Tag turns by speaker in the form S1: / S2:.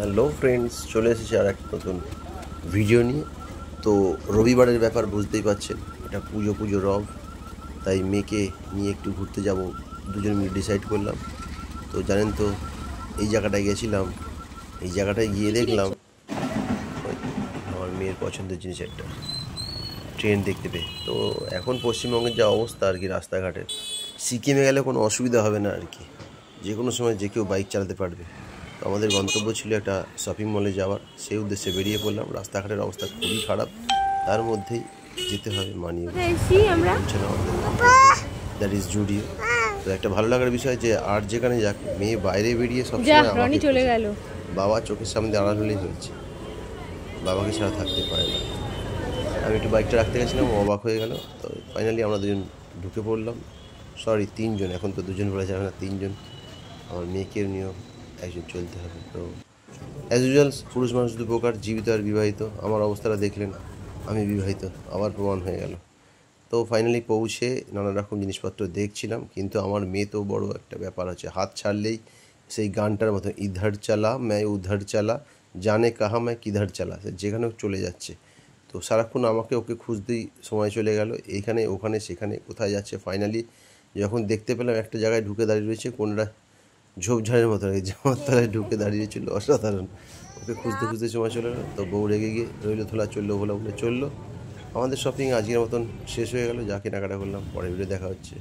S1: Hello friends, চলে এসেছি আর একটা নতুন ভিডিও নিয়ে। তো রবিবারের ব্যাপার বুঝতেই পারছেন, এটা পুজো রব, তাই মেয়েকে নিয়ে একটু ঘুরতে যাব দুজন মিলে ডিসাইড করলাম। তো জানেন তো, এই জায়গাটায় গেছিলাম, এই জায়গাটায় গিয়ে দেখলাম ওই আমার মেয়ের পছন্দের জিনিস একটা ট্রেন দেখতে পেয়ে। তো এখন পশ্চিমবঙ্গের যা অবস্থা আর কি, রাস্তাঘাটের, সিকিমে গেলে কোনো অসুবিধা হবে না আর কি, যে কোনো সময় যে কেউ বাইক চালাতে পারবে। তো আমাদের গন্তব্য ছিল একটা শপিং মলে যাওয়ার, সেই উদ্দেশ্যে বেরিয়ে পড়লাম। রাস্তাঘাটের অবস্থা খুবই খারাপ, তার মধ্যেই যেতে হবে, মানিয়ে বলছে না আমাদের, দ্যাট ইজ জুডিও। তো একটা ভালো লাগার বিষয় যে আর যেখানে যাক, মেয়ে বাইরে বেরিয়ে সবসময় আমাকে চলে গেল, বাবা চোখের সামনে আড়াল হলেই হয়েছে, বাবাকে ছাড়া থাকতে পারে না। আমি একটু বাইকটা রাখতে গেছিলাম, অবাক হয়ে গেল। তো ফাইনালি আমরা দুজন ঢুকে পড়লাম, সরি তিনজন, এখন তো দুজন বলা যাবে না, তিনজন। আমার মেয়েকেও নিয়েও একজন চলতে হবে। তো অ্যাজ ইউজুয়াল পুরুষ মানুষ দু প্রকার, জীবিত আর বিবাহিত। আমার অবস্থাটা দেখলেন, আমি বিবাহিত, আবার প্রমাণ হয়ে গেল। তো ফাইনালি পৌঁছে নানা রকম জিনিসপত্র দেখছিলাম, কিন্তু আমার মেয়ে তো বড় একটা ব্যাপার আছে, হাত ছাড়লেই সেই গানটার মতো ইধার চালা ম্যায় উধার চালা, জানে কাহা ম্যায় কিধার চালা, সে যেখানে চলে যাচ্ছে। তো সারাক্ষণ আমাকে ওকে খুঁজতেই সময় চলে গেল, এইখানে ওখানে সেখানে, কোথায় যাচ্ছে। ফাইনালি যখন দেখতে পেলাম একটা জায়গায় ঢুকে দাঁড়িয়ে রয়েছে, কোনটা ঝোপঝাড়ের মতো, জামার তলায় ঢুকে দাঁড়িয়েছিল, অসাধারণ। ওকে খুঁজতে খুঁজতে সময় চলে গেলো। তো বউ রেগে গিয়ে রইলো, ধোলা চললো, ভোলা বলে চললো। আমাদের শপিং আজকের মতন শেষ হয়ে গেল, যা কেনাকাটা করলাম। পরের ভিডিও দেখা হচ্ছে।